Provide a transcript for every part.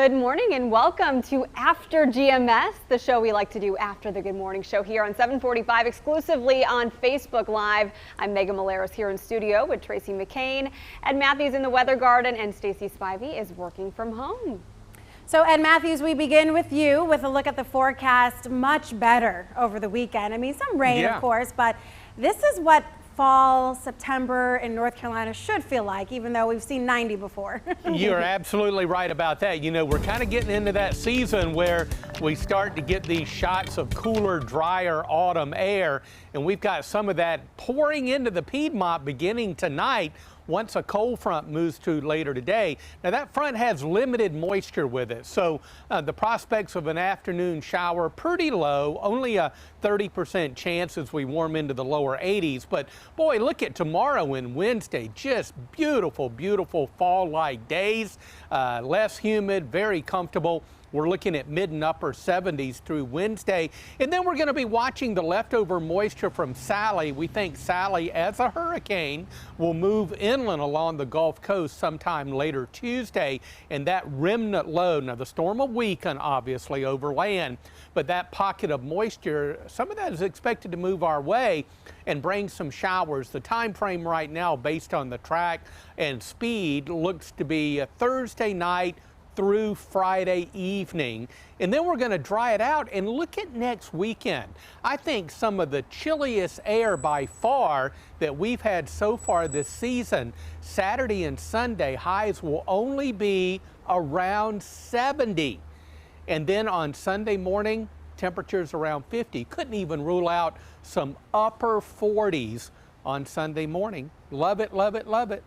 Good morning and welcome to After GMS, the show we like to do after the Good Morning Show here on 745, exclusively on Facebook Live. I'm Megan Maleros here in studio with Tracy McCain. Ed Matthews in the Weather Garden, and Stacey Spivey is working from home. So Ed Matthews, we begin with you with a look at the forecast. Much better over the weekend. I mean, some rain, of course, but this is what fall, September in North Carolina should feel like, even though we've seen 90 before. You're absolutely right about that. You know, we're kind of getting into that season where we start to get these shots of cooler, drier autumn air, and we've got some of that pouring into the Piedmont beginning tonight once a cold front moves through later today. Now that front has limited moisture with it, so the prospects of an afternoon shower pretty low, only a 30% chance as we warm into the lower 80s. But boy, look at tomorrow and Wednesday, just beautiful, beautiful fall-like days, less humid, very comfortable. We're looking at mid and upper 70s through Wednesday. And then we're going to be watching the leftover moisture from Sally. We think Sally, as a hurricane, will move inland along the Gulf Coast sometime later Tuesday. And that remnant low, now the storm will weaken, obviously, over land, but that pocket of moisture, some of that is expected to move our way and bring some showers. The time frame right now, based on the track and speed, looks to be a Thursday night through Friday evening, and then we're going to dry it out. And look at next weekend. I think some of the chilliest air by far that we've had so far this season. Saturday and Sunday highs will only be around 70, and then on Sunday morning temperatures around 50. Couldn't even rule out some upper 40s on Sunday morning. Love it, love it, love it.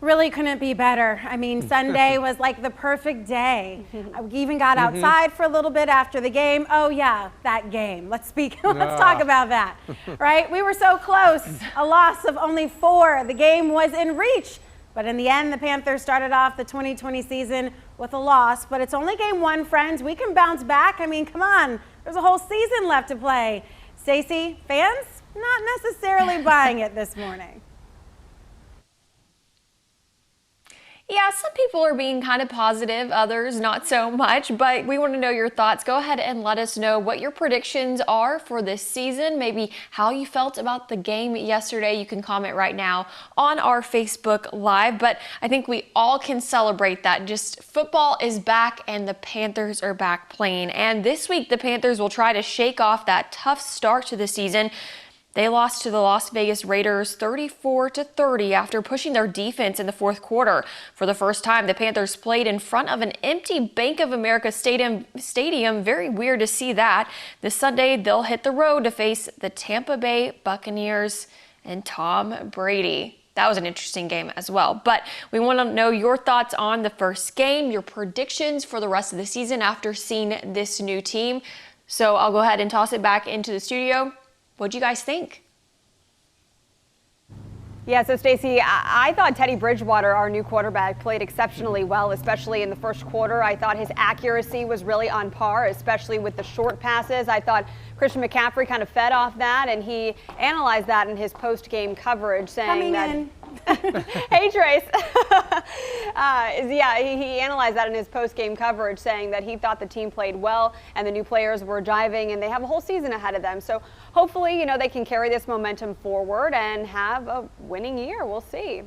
Really couldn't be better. I mean, Sunday was like the perfect day. We even got outside for a little bit after the game. Oh yeah, that game. Let's talk about that, right? We were so close. A loss of only 4. The game was in reach, but in the end, the Panthers started off the 2020 season with a loss. But it's only game 1, friends. We can bounce back. I mean, come on. There's a whole season left to play. Stacey, fans not necessarily buying it this morning. Yeah, some people are being kind of positive, others not so much, but we want to know your thoughts. Go ahead and let us know what your predictions are for this season, maybe how you felt about the game yesterday. You can comment right now on our Facebook Live, but I think we all can celebrate that. Just football is back and the Panthers are back playing. And this week, the Panthers will try to shake off that tough start to the season. They lost to the Las Vegas Raiders 34-30 after pushing their defense in the fourth quarter. For the first time, the Panthers played in front of an empty Bank of America Stadium. Very weird to see that. This Sunday, they'll hit the road to face the Tampa Bay Buccaneers and Tom Brady. That was an interesting game as well. But we want to know your thoughts on the first game, your predictions for the rest of the season after seeing this new team. So I'll go ahead and toss it back into the studio. What do you guys think? Yeah, so Stacey, I thought Teddy Bridgewater, our new quarterback, played exceptionally well, especially in the first quarter. I thought his accuracy was really on par, especially with the short passes. I thought Christian McCaffrey kind of fed off that, and he analyzed that in his post-game coverage, saying Hey, Trace. He analyzed that in his post-game coverage, saying that he thought the team played well and the new players were jiving, and they have a whole season ahead of them. So hopefully, you know, they can carry this momentum forward and have a winning year. We'll see.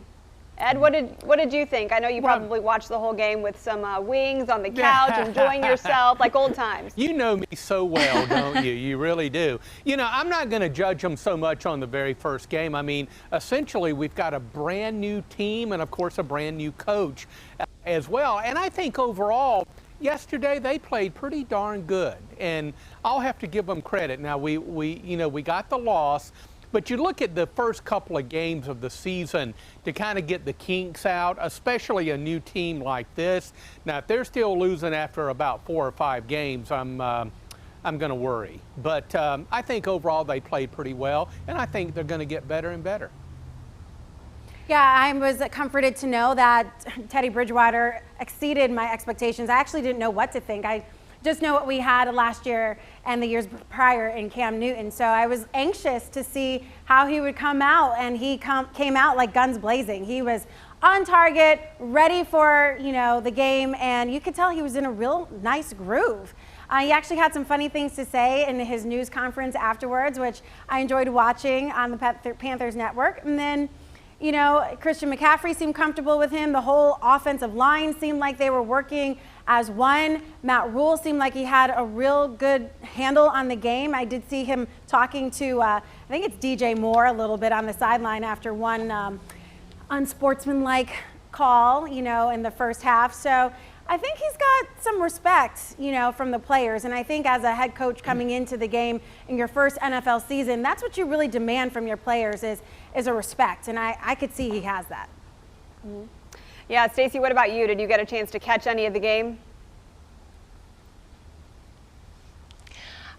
Ed, what did you think? I know you probably watched the whole game with some wings on the couch, enjoying yourself like old times. You know me so well, don't you? You really do. You know, I'm not going to judge them so much on the very first game. I mean, essentially, we've got a brand new team and, of course, a brand new coach as well. And I think overall, yesterday they played pretty darn good, and I'll have to give them credit. Now, we got the loss. But you look at the first couple of games of the season to kind of get the kinks out, especially a new team like this. Now, if they're still losing after about 4 or 5 games, I'm going to worry. But I think overall they played pretty well, and I think they're going to get better and better. Yeah, I was comforted to know that Teddy Bridgewater exceeded my expectations. I actually didn't know what to think. I just know what we had last year and the years prior in Cam Newton. So I was anxious to see how he would come out, and he came out like guns blazing. He was on target, ready for, the game, and you could tell he was in a real nice groove. He actually had some funny things to say in his news conference afterwards, which I enjoyed watching on the Panthers network. And then, Christian McCaffrey seemed comfortable with him. The whole offensive line seemed like they were working as one. Matt Rule seemed like he had a real good handle on the game. I did see him talking to, I think it's DJ Moore a little bit on the sideline after one unsportsmanlike call, in the first half. So I think he's got some respect, from the players. And I think as a head coach coming into the game in your first NFL season, that's what you really demand from your players is a respect. And I could see he has that. Mm-hmm. Yeah, Stacey, what about you? Did you get a chance to catch any of the game?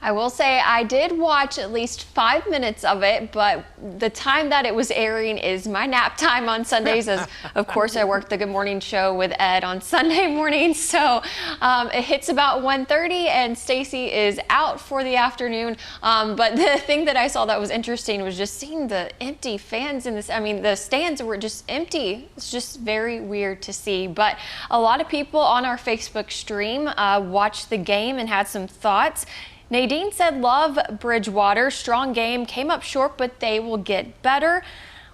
I will say I did watch at least 5 minutes of it, but the time that it was airing is my nap time on Sundays, as of course I work the Good Morning Show with Ed on Sunday mornings. So it hits about 1:30 and Stacey is out for the afternoon. But the thing that I saw that was interesting was just seeing the empty fans in this. I mean, the stands were just empty. It's just very weird to see. But a lot of people on our Facebook stream watched the game and had some thoughts. Nadine said, love Bridgewater. Strong game. Came up short, but they will get better.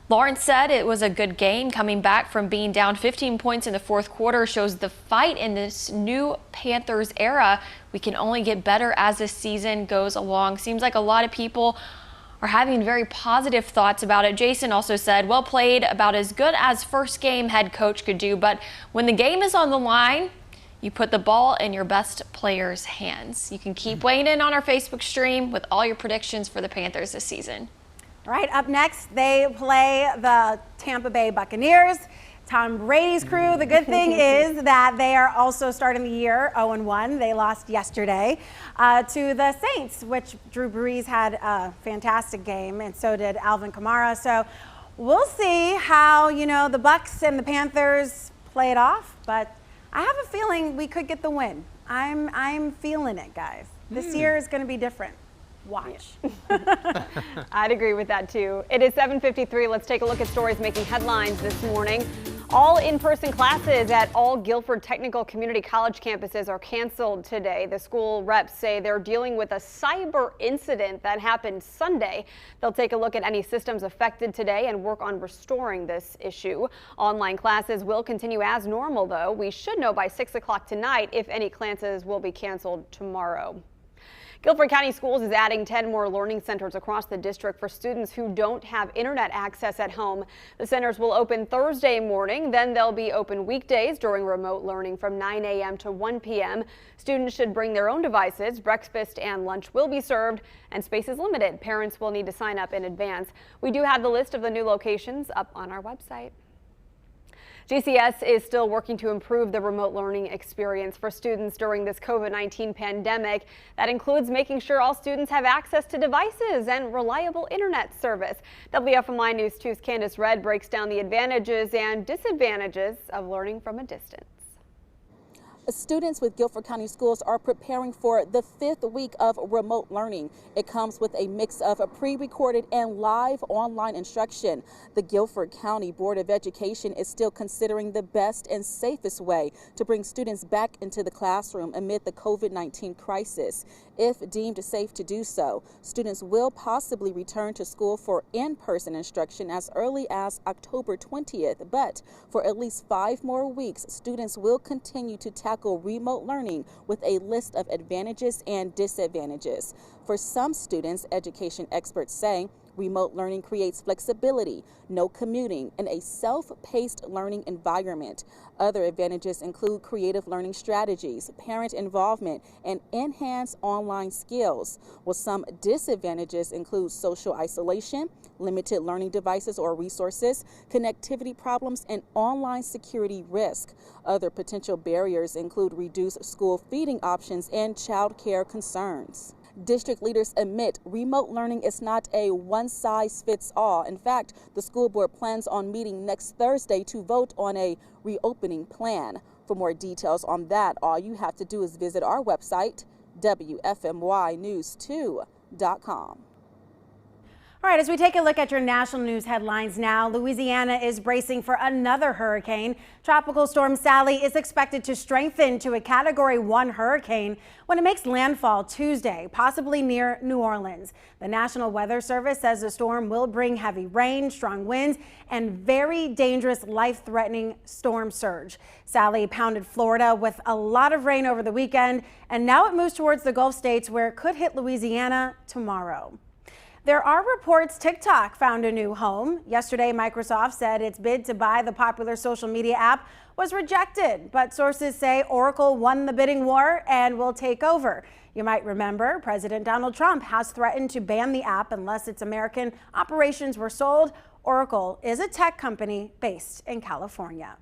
Lawrence said it was a good game. Coming back from being down 15 points in the fourth quarter shows the fight in this new Panthers era. We can only get better as the season goes along. Seems like a lot of people are having very positive thoughts about it. Jason also said, well played, about as good as first game head coach could do. But when the game is on the line, you put the ball in your best players' hands. You can keep weighing in on our Facebook stream with all your predictions for the Panthers this season. All right, up next, they play the Tampa Bay Buccaneers. Tom Brady's crew. The good thing is that they are also starting the year 0-1. They lost yesterday to the Saints, which Drew Brees had a fantastic game, and so did Alvin Kamara. So we'll see how, the Bucs and the Panthers play it off, but I have a feeling we could get the win. I'm feeling it, guys. This year is going to be different. Watch. Yeah. I'd agree with that, too. It is 7:53. Let's take a look at stories making headlines this morning. All in-person classes at all Guilford Technical Community College campuses are canceled today. The school reps say they're dealing with a cyber incident that happened Sunday. They'll take a look at any systems affected today and work on restoring this issue. Online classes will continue as normal, though. We should know by 6 o'clock tonight if any classes will be canceled tomorrow. Guilford County Schools is adding 10 more learning centers across the district for students who don't have internet access at home. The centers will open Thursday morning, then they'll be open weekdays during remote learning from 9 a.m. to 1 p.m. Students should bring their own devices. Breakfast and lunch will be served, and space is limited. Parents will need to sign up in advance. We do have the list of the new locations up on our website. GCS is still working to improve the remote learning experience for students during this COVID-19 pandemic. That includes making sure all students have access to devices and reliable internet service. WFMI News 2's Candace Redd breaks down the advantages and disadvantages of learning from a distance. Students with Guilford County Schools are preparing for the 5th week of remote learning. It comes with a mix of a pre-recorded and live online instruction. The Guilford County Board of Education is still considering the best and safest way to bring students back into the classroom amid the COVID-19 crisis. If deemed safe to do so, students will possibly return to school for in-person instruction as early as October 20th, but for at least 5 more weeks, students will continue to tackle remote learning with a list of advantages and disadvantages. For some students, education experts say remote learning creates flexibility, no commuting, and a self-paced learning environment. Other advantages include creative learning strategies, parent involvement, and enhanced online skills, while some disadvantages include social isolation, limited learning devices or resources, connectivity problems, and online security risk. Other potential barriers include reduced school feeding options and child care concerns. District leaders admit remote learning is not a one-size-fits-all. In fact, the school board plans on meeting next Thursday to vote on a reopening plan. For more details on that, all you have to do is visit our website, WFMYnews2.com. All right, as we take a look at your national news headlines now, Louisiana is bracing for another hurricane. Tropical storm Sally is expected to strengthen to a Category 1 hurricane when it makes landfall Tuesday, possibly near New Orleans. The National Weather Service says the storm will bring heavy rain, strong winds, and very dangerous, life-threatening storm surge. Sally pounded Florida with a lot of rain over the weekend, and now it moves towards the Gulf states where it could hit Louisiana tomorrow. There are reports TikTok found a new home. Yesterday, Microsoft said its bid to buy the popular social media app was rejected, but sources say Oracle won the bidding war and will take over. You might remember President Donald Trump has threatened to ban the app unless its American operations were sold. Oracle is a tech company based in California.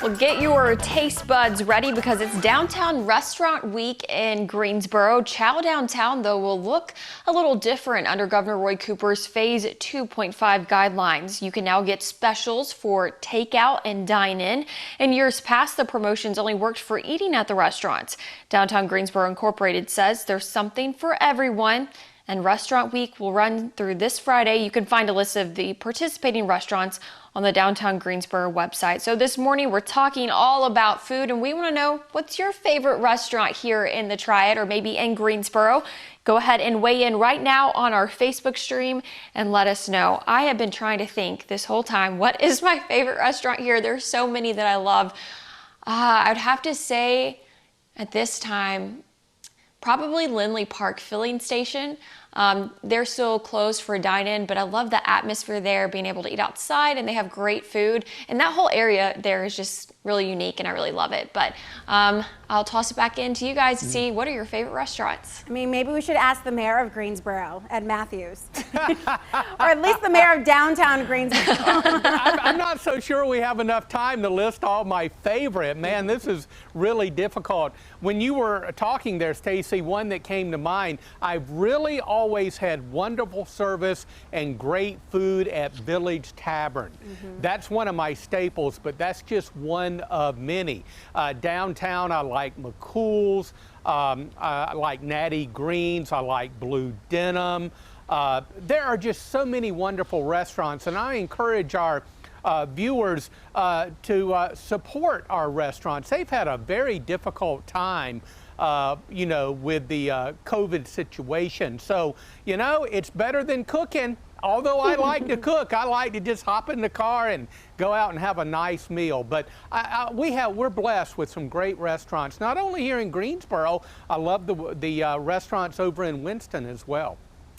Well, get your taste buds ready because it's Downtown Restaurant Week in Greensboro. Chow Downtown, though, will look a little different under Governor Roy Cooper's Phase 2.5 guidelines. You can now get specials for takeout and dine-in. In years past, the promotions only worked for eating at the restaurants. Downtown Greensboro Incorporated says there's something for everyone. And Restaurant Week will run through this Friday. You can find a list of the participating restaurants on the Downtown Greensboro website. So this morning we're talking all about food, and we want to know, what's your favorite restaurant here in the Triad or maybe in Greensboro? Go ahead and weigh in right now on our Facebook stream and let us know. I have been trying to think this whole time, what is my favorite restaurant here? There's so many that I love. I'd have to say at this time, probably Lindley Park Filling Station. They're still closed for dine-in, but I love the atmosphere there, being able to eat outside, and they have great food. And that whole area there is just really unique, and I really love it. But I'll toss it back in to you guys to see what are your favorite restaurants. I mean, maybe we should ask the mayor of Greensboro, Ed Matthews, or at least the mayor of downtown Greensboro. I'm not so sure we have enough time to list all my favorite. Man, this is really difficult. When you were talking there, Stacy, one that came to mind, I've really always had wonderful service and great food at Village Tavern. That's one of my staples, but that's just one of many. Downtown, I like McCool's, I like Natty Greens, I like Blue Denim. There are just so many wonderful restaurants, and I encourage our viewers to support our restaurants. They've had a very difficult time with the COVID situation. So, it's better than cooking. Although I like to cook, I like to just hop in the car and go out and have a nice meal. But we're blessed with some great restaurants, not only here in Greensboro. I love the restaurants over in Winston as well.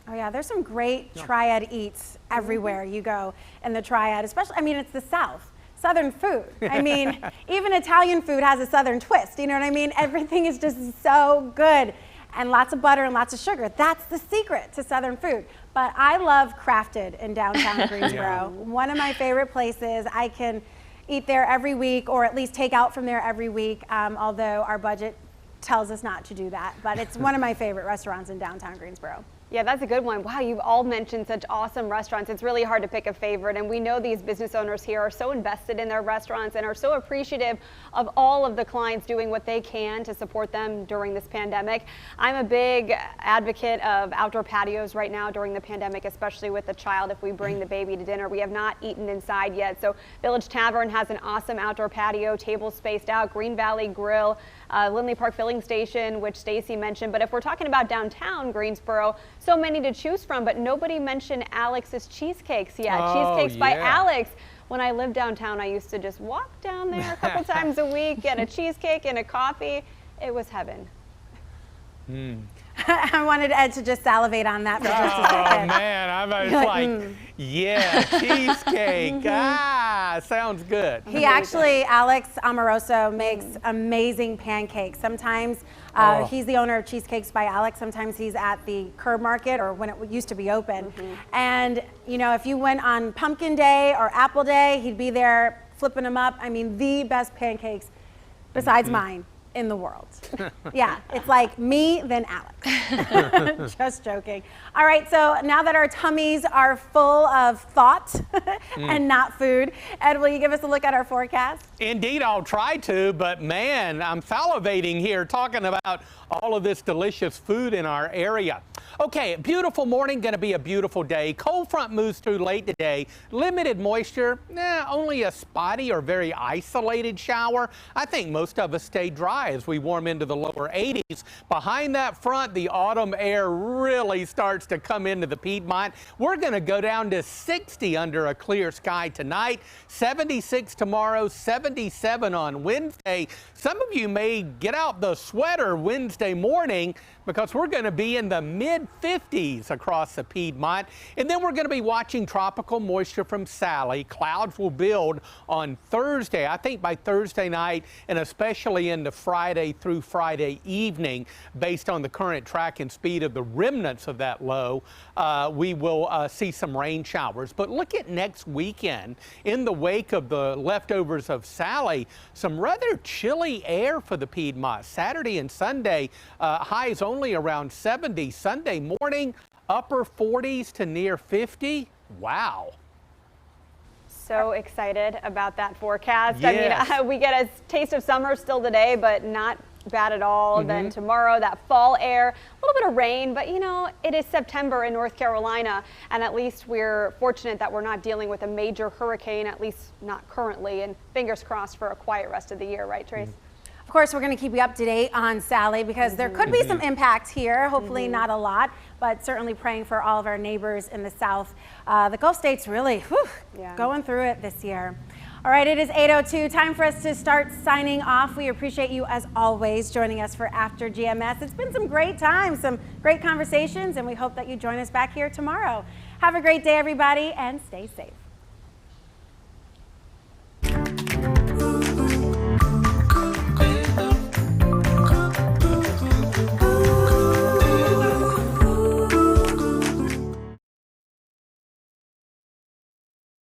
Oh yeah, there's some great Triad eats everywhere you go in the Triad, especially, I mean, it's the South. Southern food. I mean, even Italian food has a Southern twist, you know what I mean? Everything is just so good. And lots of butter and lots of sugar. That's the secret to Southern food. But I love Crafted in downtown Greensboro. One of my favorite places. I can eat there every week, or at least take out from there every week, although our budget tells us not to do that. But it's one of my favorite restaurants in downtown Greensboro. Yeah, that's a good one. Wow, you've all mentioned such awesome restaurants. It's really hard to pick a favorite, and we know these business owners here are so invested in their restaurants and are so appreciative of all of the clients doing what they can to support them during this pandemic. I'm a big advocate of outdoor patios right now during the pandemic, especially with the child. If we bring the baby to dinner, we have not eaten inside yet. So Village Tavern has an awesome outdoor patio, tables spaced out, Green Valley Grill, Lindley Park Filling Station, which Stacy mentioned. But if we're talking about downtown Greensboro, so many to choose from, but nobody mentioned Alex's Cheesecakes yet. Cheesecakes by Alex. When I lived downtown, I used to just walk down there a couple times a week, get a cheesecake and a coffee. It was heaven. I wanted Ed to just salivate on that for just a second. Oh man, I was like, yeah, cheesecake. Sounds good. He actually, Alex Amoroso, makes amazing pancakes. Sometimes he's the owner of Cheesecakes by Alex. Sometimes he's at the Curb Market, or when it used to be open. And if you went on Pumpkin Day or Apple Day, he'd be there flipping them up. I mean, the best pancakes besides mine. in the world. Yeah, it's like me, then Alex. Just joking. All right, so now that our tummies are full of thought and not food, Ed, will you give us a look at our forecast? Indeed, I'll try to, but man, I'm salivating here talking about all of this delicious food in our area. Okay, beautiful morning, going to be a beautiful day. Cold front moves through late today. Limited moisture, only a spotty or very isolated shower. I think most of us stay dry as we warm into the lower 80s. Behind that front, the autumn air really starts to come into the Piedmont. We're going to go down to 60 under a clear sky tonight, 76 tomorrow, 77 on Wednesday. Some of you may get out the sweater Wednesday morning because we're going to be in the mid-50s across the Piedmont. And then we're going to be watching tropical moisture from Sally. Clouds will build on Thursday, I think by Thursday night, and especially into Friday through Friday evening. Based on the current track and speed of the remnants of that low, we will see some rain showers. But look at next weekend. In the wake of the leftovers of Sally, some rather chilly air for the Piedmont. Saturday and Sunday, highs only around 70. Sunday morning, upper 40s to near 50. Wow. So excited about that forecast. Yes. I mean, we get a taste of summer still today, but not bad at all. Then tomorrow, that fall air, a little bit of rain, but you know, it is September in North Carolina, and at least we're fortunate that we're not dealing with a major hurricane, at least not currently, and fingers crossed for a quiet rest of the year, right, Trace? Of course, we're going to keep you up to date on Sally because there could be some impacts here, hopefully not a lot, but certainly praying for all of our neighbors in the south. The Gulf states really going through it this year. All right, it is 8:02. Time for us to start signing off. We appreciate you, as always, joining us for After GMS. It's been some great times, some great conversations, and we hope that you join us back here tomorrow. Have a great day, everybody, and stay safe.